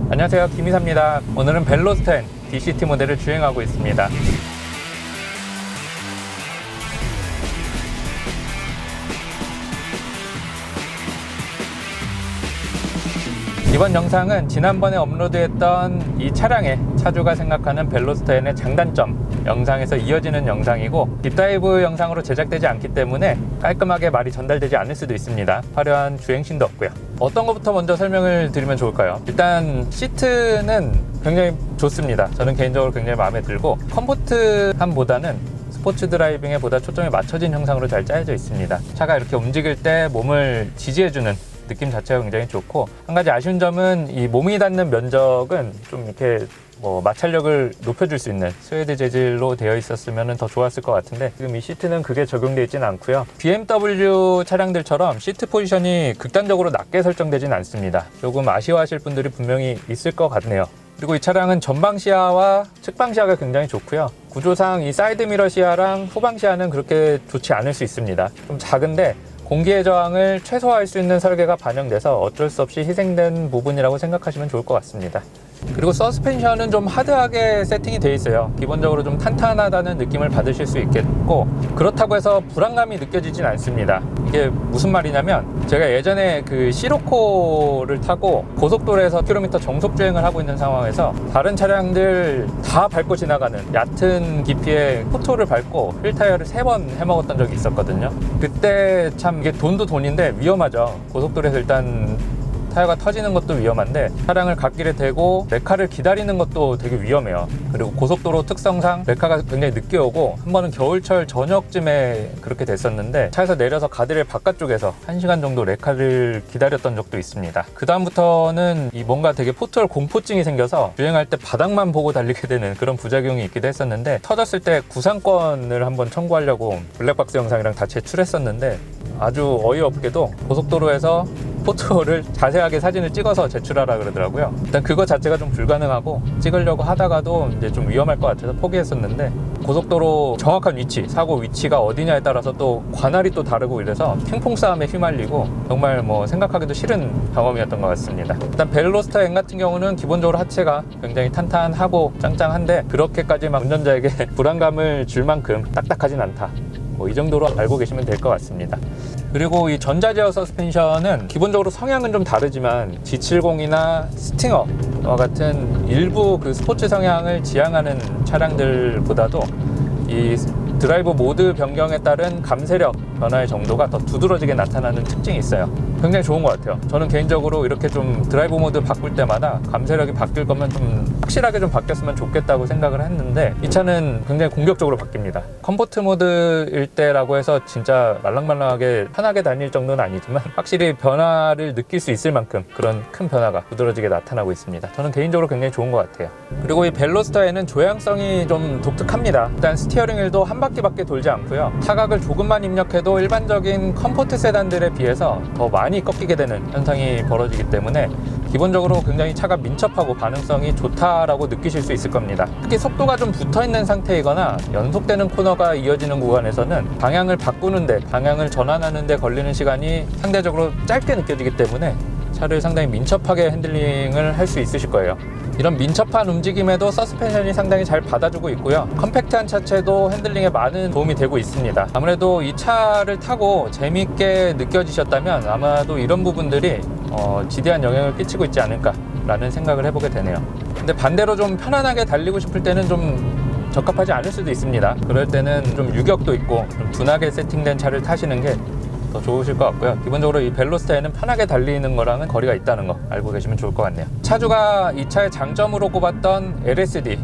안녕하세요, 김이사입니다. 오늘은 벨로스터 DCT 모델을 주행하고 있습니다. 이번 영상은 지난번에 업로드했던 이 차량의 차주가 생각하는 벨로스터 장단점 영상에서 이어지는 영상이고, 딥다이브 영상으로 제작되지 않기 때문에 깔끔하게 말이 전달되지 않을 수도 있습니다. 화려한 주행신도 없고요. 어떤 것부터 먼저 설명을 드리면 좋을까요? 일단 시트는 굉장히 좋습니다. 저는 개인적으로 굉장히 마음에 들고, 컴포트함보다는 스포츠 드라이빙에 보다 초점이 맞춰진 형상으로 잘 짜여져 있습니다. 차가 이렇게 움직일 때 몸을 지지해주는 느낌 자체가 굉장히 좋고, 한 가지 아쉬운 점은 이 몸이 닿는 면적은 좀 이렇게 마찰력을 높여줄 수 있는 스웨이드 재질로 되어 있었으면 더 좋았을 것 같은데, 지금 이 시트는 그게 적용되어 있지는 않고요. BMW 차량들처럼 시트 포지션이 극단적으로 낮게 설정되진 않습니다. 조금 아쉬워하실 분들이 분명히 있을 것 같네요. 그리고 이 차량은 전방 시야와 측방 시야가 굉장히 좋고요. 구조상 이 사이드 미러 시야랑 후방 시야는 그렇게 좋지 않을 수 있습니다. 좀 작은데 공기의 저항을 최소화할 수 있는 설계가 반영돼서 어쩔 수 없이 희생된 부분이라고 생각하시면 좋을 것 같습니다. 그리고 서스펜션은 좀 하드하게 세팅이 되어 있어요. 기본적으로 좀 탄탄하다는 느낌을 받으실 수 있겠고, 그렇다고 해서 불안감이 느껴지진 않습니다. 이게 무슨 말이냐면, 제가 예전에 그 시로코를 타고 고속도로에서 킬로미터 정속 주행을 하고 있는 상황에서 다른 차량들 다 밟고 지나가는 얕은 깊이의 포토를 밟고 휠 타이어를 3번 해먹었던 적이 있었거든요. 그때 참 이게 돈도 돈인데 위험하죠. 고속도로에서 일단 타이어가 터지는 것도 위험한데, 차량을 갓길에 대고 레카를 기다리는 것도 되게 위험해요. 그리고 고속도로 특성상 레카가 굉장히 늦게 오고, 한 번은 겨울철 저녁쯤에 그렇게 됐었는데 차에서 내려서 가드레일 바깥쪽에서 1시간 정도 레카를 기다렸던 적도 있습니다. 그 다음부터는 이 뭔가 되게 포트월 공포증이 생겨서 주행할 때 바닥만 보고 달리게 되는 그런 부작용이 있기도 했었는데, 터졌을 때 구상권을 한번 청구하려고 블랙박스 영상이랑 다 제출했었는데, 아주 어이없게도 고속도로에서 포토를 자세하게 사진을 찍어서 제출하라 그러더라고요. 일단 그거 자체가 좀 불가능하고, 찍으려고 하다가도 이제 좀 위험할 것 같아서 포기했었는데, 고속도로 정확한 위치, 사고 위치가 어디냐에 따라서 또 관할이 또 다르고 이래서 핑퐁 싸움에 휘말리고 정말 생각하기도 싫은 경험이었던 것 같습니다. 일단 벨로스터 N 같은 경우는 기본적으로 하체가 굉장히 탄탄하고 짱짱한데, 그렇게까지 막 운전자에게 불안감을 줄 만큼 딱딱하진 않다, 이 정도로 알고 계시면 될 것 같습니다. 그리고 이 전자제어 서스펜션은 기본적으로 성향은 좀 다르지만 G70이나 스팅어와 같은 일부 그 스포츠 성향을 지향하는 차량들보다도 이 드라이브 모드 변경에 따른 감쇄력 변화의 정도가 더 두드러지게 나타나는 특징이 있어요. 굉장히 좋은 것 같아요. 저는 개인적으로 이렇게 좀 드라이브 모드 바꿀 때마다 감쇄력이 바뀔 거면 좀 확실하게 좀 바뀌었으면 좋겠다고 생각을 했는데, 이 차는 굉장히 공격적으로 바뀝니다. 컴포트 모드일 때라고 해서 진짜 말랑말랑하게 편하게 다닐 정도는 아니지만, 확실히 변화를 느낄 수 있을 만큼 그런 큰 변화가 두드러지게 나타나고 있습니다. 저는 개인적으로 굉장히 좋은 것 같아요. 그리고 이 벨로스터에는 조향성이 좀 독특합니다. 일단 스티어링 휠도 한 바퀴밖에 돌지 않고요. 타각을 조금만 입력해도 일반적인 컴포트 세단들에 비해서 더 많이 꺾이게 되는 현상이 벌어지기 때문에 기본적으로 굉장히 차가 민첩하고 반응성이 좋다라고 느끼실 수 있을 겁니다. 특히 속도가 좀 붙어있는 상태이거나 연속되는 코너가 이어지는 구간에서는 방향을 바꾸는데, 방향을 전환하는데 걸리는 시간이 상대적으로 짧게 느껴지기 때문에 차를 상당히 민첩하게 핸들링을 할 수 있으실 거예요. 이런 민첩한 움직임에도 서스펜션이 상당히 잘 받아주고 있고요. 컴팩트한 차체도 핸들링에 많은 도움이 되고 있습니다. 아무래도 이 차를 타고 재밌게 느껴지셨다면 아마도 이런 부분들이 지대한 영향을 끼치고 있지 않을까 라는 생각을 해보게 되네요. 근데 반대로 좀 편안하게 달리고 싶을 때는 좀 적합하지 않을 수도 있습니다. 그럴 때는 좀 유격도 있고 좀 둔하게 세팅된 차를 타시는 게 더 좋으실 것 같고요. 기본적으로 이 벨로스터에는 편하게 달리는 거랑은 거리가 있다는 거 알고 계시면 좋을 것 같네요. 차주가 이 차의 장점으로 꼽았던 LSD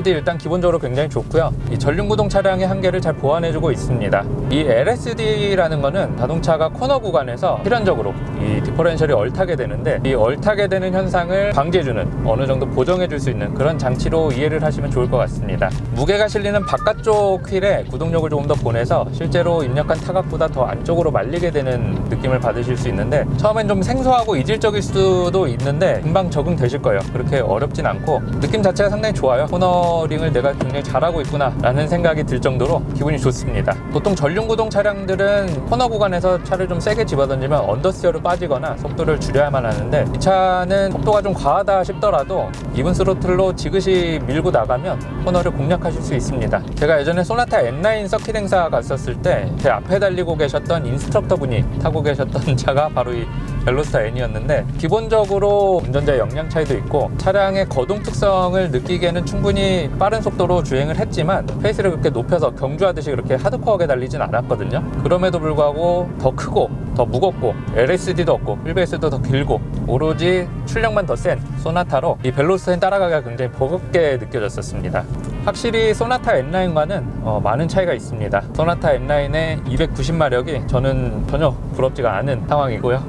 일단 기본적으로 굉장히 좋고요. 이 전륜구동 차량의 한계를 잘 보완해주고 있습니다. 이 LSD라는 거는 자동차가 코너 구간에서 필연적으로 이 디퍼런셜이 얼타게 되는데, 이 얼타게 되는 현상을 방지해주는, 어느 정도 보정해줄 수 있는 그런 장치로 이해를 하시면 좋을 것 같습니다. 무게가 실리는 바깥쪽 휠에 구동력을 조금 더 보내서 실제로 입력한 타각보다 더 안쪽으로 말리게 되는 느낌을 받으실 수 있는데, 처음엔 좀 생소하고 이질적일 수도 있는데 금방 적응되실 거예요. 그렇게 어렵진 않고 느낌 자체가 상당히 좋아요. 코너링을 내가 굉장히 잘하고 있구나 라는 생각이 들 정도로 기분이 좋습니다. 보통 전륜구동 차량들은 코너 구간에서 차를 좀 세게 집어던지면 언더스티어로 빠지거나 속도를 줄여야만 하는데, 이 차는 속도가 좀 과하다 싶더라도 이븐 스로틀로 지그시 밀고 나가면 코너를 공략하실 수 있습니다. 제가 예전에 소나타 N9 서킷 행사 갔었을 때 제 앞에 달리고 계셨던 인스트럭터 분이 타고 계셨던 차가 바로 이 벨로스타 N이었는데, 기본적으로 운전자의 역량 차이도 있고 차량의 거동 특성을 느끼기에는 충분히 빠른 속도로 주행을 했지만 페이스를 그렇게 높여서 경주하듯이 그렇게 하드코어하게 달리진 않았거든요. 그럼에도 불구하고 더 크고 더 무겁고 LSD도 없고 휠베이스도 더 길고 오로지 출력만 더 센 소나타로 이 벨로스타인 따라가기가 굉장히 버겁게 느껴졌었습니다. 확실히 소나타 N9과는 많은 차이가 있습니다. 소나타 N9의 290마력이 저는 전혀 부럽지가 않은 상황이고요.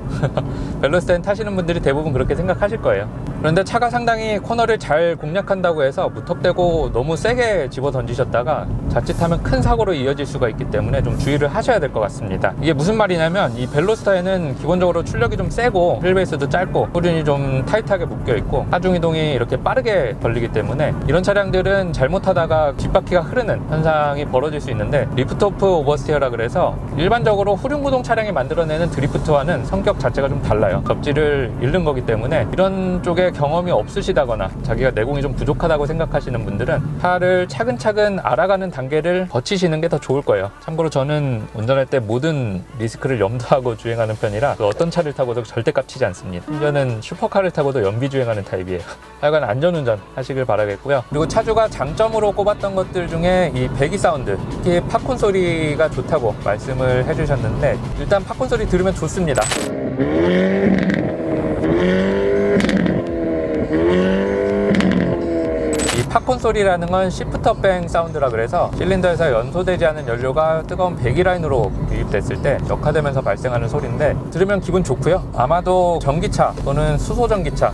벨로스타인 타시는 분들이 대부분 그렇게 생각하실 거예요. 그런데 차가 상당히 코너를 잘 공략한다고 해서 무턱대고 너무 세게 집어 던지셨다가 자칫하면 큰 사고로 이어질 수가 있기 때문에 좀 주의를 하셔야 될 것 같습니다. 이게 무슨 말이냐면, 이 벨로스타에는 기본적으로 출력이 좀 세고 휠베이스도 짧고 후륜이 좀 타이트하게 묶여 있고 하중 이동이 이렇게 빠르게 걸리기 때문에 이런 차량들은 잘못하다가 뒷바퀴가 흐르는 현상이 벌어질 수 있는데, 리프트-오프 오버스티어라 그래서 일반적으로 후륜구동 차량이 만들어내는 드리프트와는 성격 자체가 좀 달라요. 접지를 잃는 거기 때문에 이런 쪽에 경험이 없으시다거나 자기가 내공이 좀 부족하다고 생각하시는 분들은 차를 차근차근 알아가는 단계를 거치시는 게 더 좋을 거예요. 참고로 저는 운전할 때 모든 리스크를 염두하고 주행하는 편이라 어떤 차를 타고도 절대 깝치지 않습니다. 심지어는 슈퍼카를 타고도 연비 주행하는 타입이에요. 하여간 안전운전 하시길 바라겠고요. 그리고 차주가 장점으로 꼽았던 것들 중에 이 배기 사운드, 특히 팝콘 소리가 좋다고 말씀을 해주셨는데, 일단 팝콘 소리 들으면 좋습니다. 이 팝콘 소리라는 건 시프터뱅 사운드라 그래서 실린더에서 연소되지 않은 연료가 뜨거운 배기 라인으로 유입됐을 때 역화되면서 발생하는 소리인데, 들으면 기분 좋고요. 아마도 전기차 또는 수소 전기차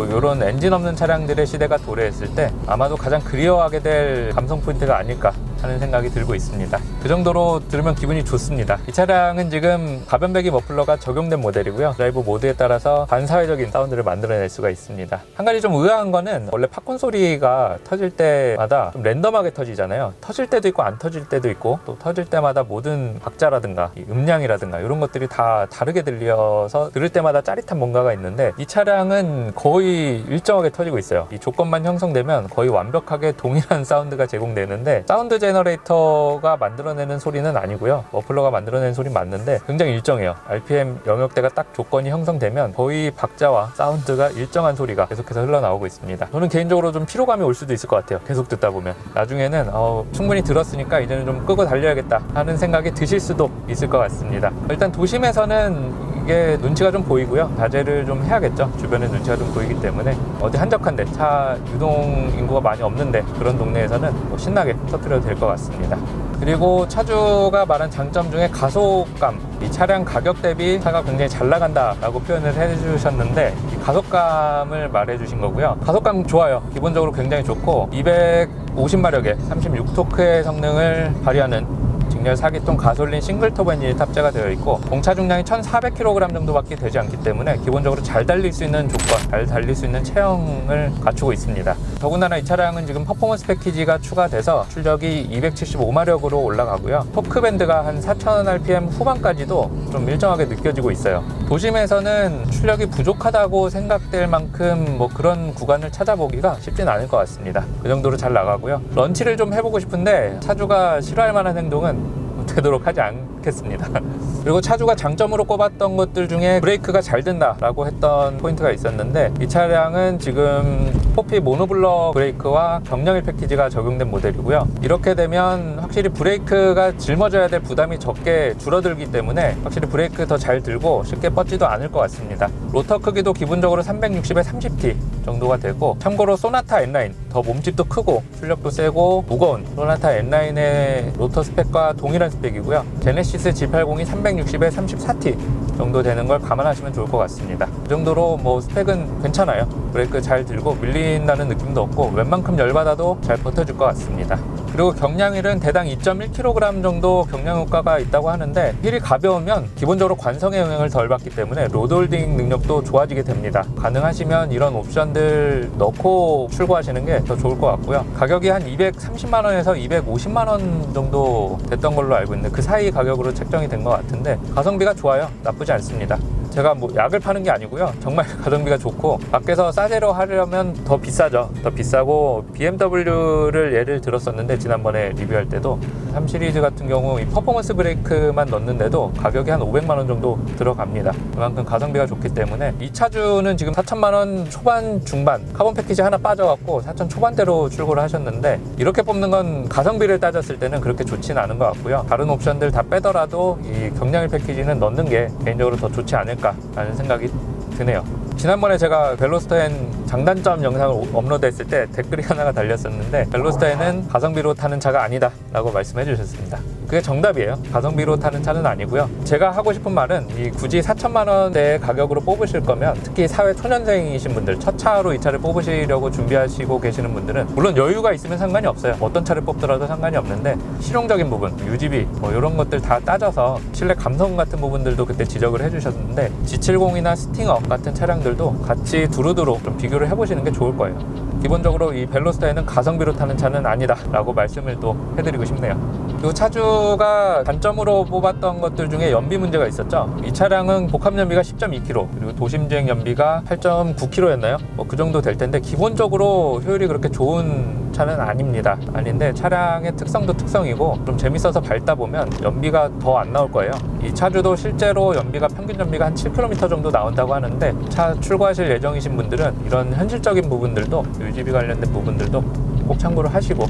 이런 엔진 없는 차량들의 시대가 도래했을 때 아마도 가장 그리워하게 될 감성 포인트가 아닐까 하는 생각이 들고 있습니다. 그 정도로 들으면 기분이 좋습니다. 이 차량은 지금 가변 배기 머플러가 적용된 모델이고요. 드라이브 모드에 따라서 반사회적인 사운드를 만들어낼 수가 있습니다. 한 가지 좀 의아한 거는, 원래 팝콘 소리가 터질 때마다 좀 랜덤하게 터지잖아요. 터질 때도 있고 안 터질 때도 있고, 또 터질 때마다 모든 박자라든가 음량이라든가 이런 것들이 다 다르게 들려서 들을 때마다 짜릿한 뭔가가 있는데, 이 차량은 거의 일정하게 터지고 있어요. 이 조건만 형성되면 거의 완벽하게 동일한 사운드가 제공되는데, 사운드 제너레이터가 만들어내는 소리는 아니고요. 머플러가 만들어내는 소리는 맞는데 굉장히 일정해요. RPM 영역대가 딱 조건이 형성되면 거의 박자와 사운드가 일정한 소리가 계속해서 흘러나오고 있습니다. 저는 개인적으로 좀 피로감이 올 수도 있을 것 같아요. 계속 듣다 보면 나중에는 충분히 들었으니까 이제는 좀 끄고 달려야겠다 하는 생각이 드실 수도 있을 것 같습니다. 일단 도심에서는 이게 눈치가 좀 보이고요. 자제를 좀 해야겠죠. 주변에 눈치가 좀 보이기 때문에 어디 한적한데, 차 유동 인구가 많이 없는데 그런 동네에서는 신나게 터뜨려도 될 것 같습니다. 그리고 차주가 말한 장점 중에 가속감, 이 차량 가격 대비 차가 굉장히 잘 나간다 라고 표현을 해주셨는데, 이 가속감을 말해 주신 거고요. 가속감 좋아요. 기본적으로 굉장히 좋고 250마력의 36토크의 성능을 발휘하는 직렬 4기통 가솔린 싱글 터보 엔진이 탑재가 되어 있고, 공차 중량이 1,400kg 정도밖에 되지 않기 때문에 기본적으로 잘 달릴 수 있는 조건, 잘 달릴 수 있는 체형을 갖추고 있습니다. 더군다나 이 차량은 지금 퍼포먼스 패키지가 추가돼서 출력이 275마력으로 올라가고요. 토크 밴드가 한 4,000rpm 후반까지도 좀 일정하게 느껴지고 있어요. 도심에서는 출력이 부족하다고 생각될 만큼 그런 구간을 찾아보기가 쉽진 않을 것 같습니다. 그 정도로 잘 나가고요. 런치를 좀 해보고 싶은데 차주가 싫어할 만한 행동은 되도록 하지 않겠습니다. 그리고 차주가 장점으로 꼽았던 것들 중에 브레이크가 잘 된다 라고 했던 포인트가 있었는데, 이 차량은 지금 포피 모노블럭 브레이크와 경량일 패키지가 적용된 모델이고요. 이렇게 되면 확실히 브레이크가 짊어져야 될 부담이 적게 줄어들기 때문에 확실히 브레이크 더 잘 들고 쉽게 뻗지도 않을 것 같습니다. 로터 크기도 기본적으로 360에 30T 정도가 되고, 참고로 소나타 N9 더 몸집도 크고 출력도 세고 무거운 소나타 N9의 로터 스펙과 동일한 스펙이고요. 제네시스 G80이 360에 34T 정도 되는 걸 감안하시면 좋을 것 같습니다. 그 정도로 스펙은 괜찮아요. 브레이크 잘 들고 밀린다는 느낌도 없고 웬만큼 열받아도 잘 버텨줄 것 같습니다. 그리고 경량휠은 대당 2.1kg 정도 경량 효과가 있다고 하는데 휠이 가벼우면 기본적으로 관성의 영향을 덜 받기 때문에 로드홀딩 능력도 좋아지게 됩니다. 가능하시면 이런 옵션들 넣고 출고하시는 게 더 좋을 것 같고요. 가격이 한 230만원에서 250만원 정도 됐던 걸로 알고 있는데 그 사이 가격으로 책정이 된 것 같은데 가성비가 좋아요. 나쁘지 않습니다. 제가 뭐 약을 파는 게 아니고요. 정말 가성비가 좋고 밖에서 싸제로 하려면 더 비싸죠. 더 비싸고 BMW를 예를 들었었는데 지난번에 리뷰할 때도 3 시리즈 같은 경우 이 퍼포먼스 브레이크만 넣는데도 가격이 한 500만원 정도 들어갑니다. 그만큼 가성비가 좋기 때문에 이 차주는 지금 4천만원 초반 중반 카본 패키지 하나 빠져갖고 4천 초반대로 출고를 하셨는데 이렇게 뽑는 건 가성비를 따졌을 때는 그렇게 좋지는 않은 것 같고요. 다른 옵션들 다 빼더라도 이 경량일 패키지는 넣는 게 개인적으로 더 좋지 않을까라는 생각이 드네요. 지난번에 제가 벨로스터엔 장단점 영상을 업로드했을 때 댓글이 하나가 달렸었는데 벨로스터에는 가성비로 타는 차가 아니다 라고 말씀해 주셨습니다. 그게 정답이에요. 가성비로 타는 차는 아니고요. 제가 하고 싶은 말은 이 굳이 4천만원대 가격으로 뽑으실 거면 특히 사회 초년생이신 분들 첫 차로 이 차를 뽑으시려고 준비하시고 계시는 분들은 물론 여유가 있으면 상관이 없어요. 어떤 차를 뽑더라도 상관이 없는데 실용적인 부분, 유지비 뭐 이런 것들 다 따져서 실내 감성 같은 부분들도 그때 지적을 해주셨는데 G70이나 스팅어 같은 차량들도 같이 두루두루 좀 비교를 해보시는 게 좋을 거예요. 기본적으로 이 벨로스터에는 가성비로 타는 차는 아니다 라고 말씀을 또 해드리고 싶네요. 이 차주가 단점으로 뽑았던 것들 중에 연비 문제가 있었죠. 이 차량은 복합 연비가 10.2km 그리고 도심주행 연비가 8.9km였나요? 뭐 그 정도 될 텐데 기본적으로 효율이 그렇게 좋은 차는 아닙니다. 아닌데 차량의 특성도 특성이고 좀 재밌어서 밟다 보면 연비가 더 안 나올 거예요. 이 차주도 실제로 연비가 평균 연비가 한 7km 정도 나온다고 하는데 차 출고하실 예정이신 분들은 이런 현실적인 부분들도 유지비 관련된 부분들도 꼭 참고를 하시고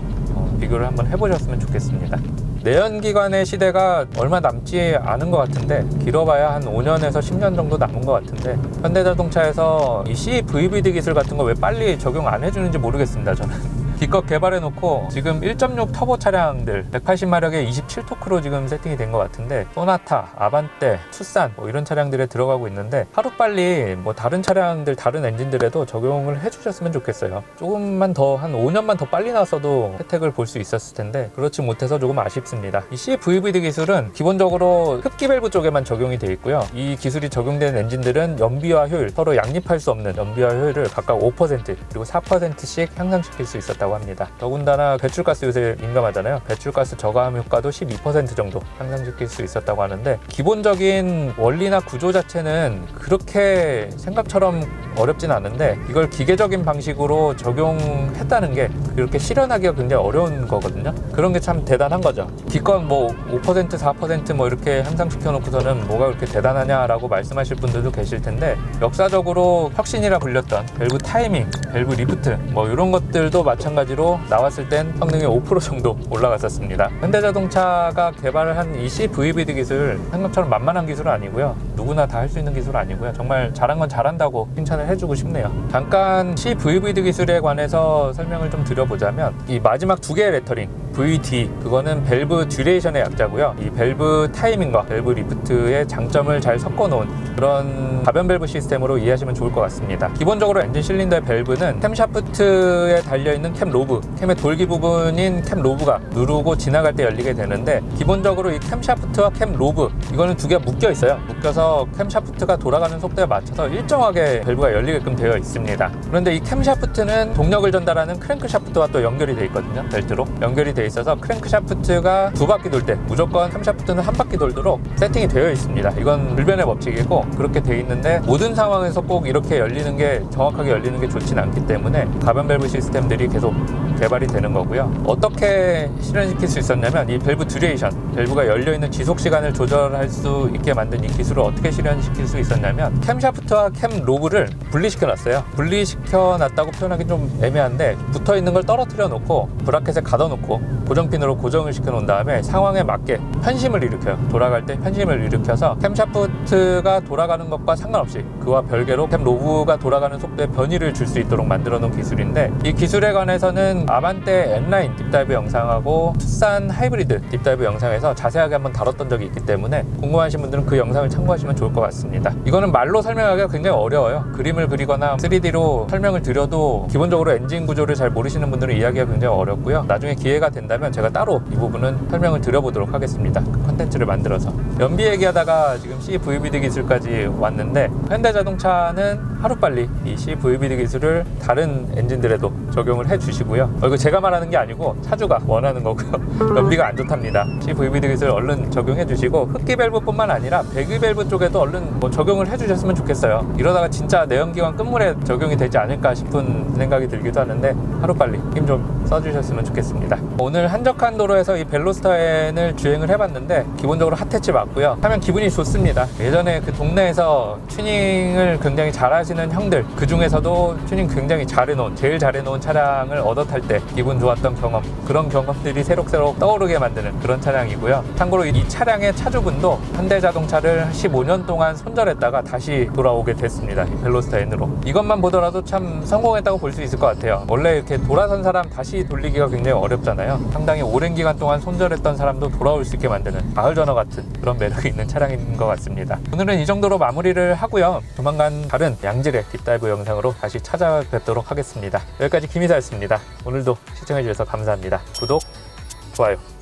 비교를 한번 해보셨으면 좋겠습니다. 내연기관의 시대가 얼마 남지 않은 것 같은데 길어봐야 한 5년에서 10년 정도 남은 것 같은데 현대자동차에서 이 CVVD 기술 같은 거 왜 빨리 적용 안 해주는지 모르겠습니다. 저는 기껏 개발해놓고 지금 1.6 터보 차량들 180마력에 27토크로 지금 세팅이 된 것 같은데 소나타, 아반떼, 투싼 뭐 이런 차량들에 들어가고 있는데 하루빨리 뭐 다른 차량들 다른 엔진들에도 적용을 해주셨으면 좋겠어요. 조금만 더 한 5년만 더 빨리 나왔어도 혜택을 볼 수 있었을 텐데 그렇지 못해서 조금 아쉽습니다. 이 CVVD 기술은 기본적으로 흡기 밸브 쪽에만 적용이 되어 있고요. 이 기술이 적용된 엔진들은 연비와 효율 서로 양립할 수 없는 연비와 효율을 각각 5% 그리고 4%씩 향상시킬 수 있었다고 합니다. 더군다나 배출가스 요새 민감하잖아요. 배출가스 저감 효과도 12% 정도 향상시킬 수 있었다고 하는데 기본적인 원리나 구조 자체는 그렇게 생각처럼 어렵진 않은데 이걸 기계적인 방식으로 적용했다는 게 그렇게 실현하기가 굉장히 어려운 거거든요. 그런 게 참 대단한 거죠. 기껏 뭐 5% 4% 뭐 이렇게 향상시켜 놓고서는 뭐가 그렇게 대단하냐라고 말씀하실 분들도 계실 텐데 역사적으로 혁신이라 불렸던 밸브 타이밍, 밸브 리프트 뭐 이런 것들도 마찬가지로 나왔을 땐 성능이 5% 정도 올라갔었습니다. 현대자동차가 개발을 한 이 CVVD 기술 생각처럼 만만한 기술은 아니고요. 누구나 다 할 수 있는 기술은 아니고요. 정말 잘한 건 잘한다고 칭찬을 해주고 싶네요. 잠깐 CVVD 기술에 관해서 설명을 좀 드려보자면 이 마지막 두 개의 레터링 VD 그거는 밸브 듀레이션의 약자고요. 이 밸브 타이밍과 밸브 리프트의 장점을 잘 섞어놓은 그런 가변 밸브 시스템으로 이해하시면 좋을 것 같습니다. 기본적으로 엔진 실린더의 밸브는 캠 샤프트에 달려있는 캠 로브, 캠의 돌기 부분인 캠 로브가 누르고 지나갈 때 열리게 되는데 기본적으로 이 캠 샤프트와 캠 로브 이거는 두 개가 묶여 있어요. 묶여서 캠 샤프트가 돌아가는 속도에 맞춰서 일정하게 밸브가 열리게끔 되어 있습니다. 그런데 이 캠 샤프트는 동력을 전달하는 크랭크 샤프트와 또 연결이 되어 있거든요. 벨트로 연결이 되어 있어서 크랭크 샤프트가 두 바퀴 돌 때 무조건 캠 샤프트는 한 바퀴 돌도록 세팅이 되어 있습니다. 이건 불변의 법칙이고 그렇게 되어 있는데 모든 상황에서 꼭 이렇게 열리는 게 정확하게 열리는 게 좋지는 않기 때문에 가변 밸브 시스템들이 계속 개발이 되는 거고요. 어떻게 실현시킬 수 있었냐면 이 밸브 듀레이션, 밸브가 열려있는 지속 시간을 조절할 수 있게 만든 이 기술을 어떻게 실현시킬 수 있었냐면 캠 샤프트와 캠 로브를 분리시켜 놨어요. 분리시켜 놨다고 표현하기 좀 애매한데 붙어 있는 걸 떨어뜨려 놓고 브라켓에 가둬 놓고 고정핀으로 고정을 시켜 놓은 다음에 상황에 맞게 편심을 일으켜요. 돌아갈 때 편심을 일으켜서 캠 샤프트가 돌아가는 것과 상관없이 그와 별개로 캠 로브가 돌아가는 속도에 변이를 줄 수 있도록 만들어 놓은 기술인데 이 기술에 관해서는 아반떼 N라인 딥다이브 영상하고 투싼 하이브리드 딥다이브 영상에서 자세하게 한번 다뤘던 적이 있기 때문에 궁금하신 분들은 그 영상을 참고하시면 좋을 것 같습니다. 이거는 말로 설명하기가 굉장히 어려워요. 그림을 그리거나 3D로 설명을 드려도 기본적으로 엔진 구조를 잘 모르시는 분들은 이해하기가 굉장히 어렵고요. 나중에 기회가 된다면 제가 따로 이 부분은 설명을 드려보도록 하겠습니다. 그 컨텐츠를 만들어서. 연비 얘기하다가 지금 CVBD 기술까지 왔는데, 현대자동차는 하루빨리 이 CVBD 기술을 다른 엔진들에도 적용을 해주시고요. 이거 제가 말하는 게 아니고 차주가 원하는 거고요. 연비가 안 좋답니다. CVBD 기술 얼른 적용해 주시고, 흡기 밸브뿐만 아니라 배기 밸브 쪽에도 얼른 적용을 해주셨으면 좋겠어요. 이러다가 진짜 내연기관 끝물에 적용이 되지 않을까 싶은 생각이 들기도 하는데, 하루빨리 힘 좀 써주셨으면 좋겠습니다. 오늘 한적한 도로에서 이 벨로스타인을 주행을 해봤는데 기본적으로 핫해치 맞고요. 하면 기분이 좋습니다. 예전에 그 동네에서 튜닝을 굉장히 잘하시는 형들, 그 중에서도 튜닝 굉장히 잘해놓은, 제일 잘해놓은 차량을 얻어 탈 때 기분 좋았던 경험, 그런 경험들이 새록새록 떠오르게 만드는 그런 차량이고요. 참고로 이 차량의 차주분도 현대자동차를 15년 동안 손절했다가 다시 돌아오게 됐습니다. 이 벨로스타인으로. 이것만 보더라도 참 성공했다고 볼 수 있을 것 같아요. 원래 이렇게 돌아선 사람 다시 돌리기가 굉장히 어렵잖아요. 상당히 오랜 기간 동안 손절했던 사람도 돌아올 수 있게 만드는 마을 전어 같은 그런 매력이 있는 차량인 것 같습니다. 오늘은 이 정도로 마무리를 하고요. 조만간 다른 양질의 딥다이브 영상으로 다시 찾아뵙도록 하겠습니다. 여기까지 김이사였습니다. 오늘도 시청해주셔서 감사합니다. 구독, 좋아요.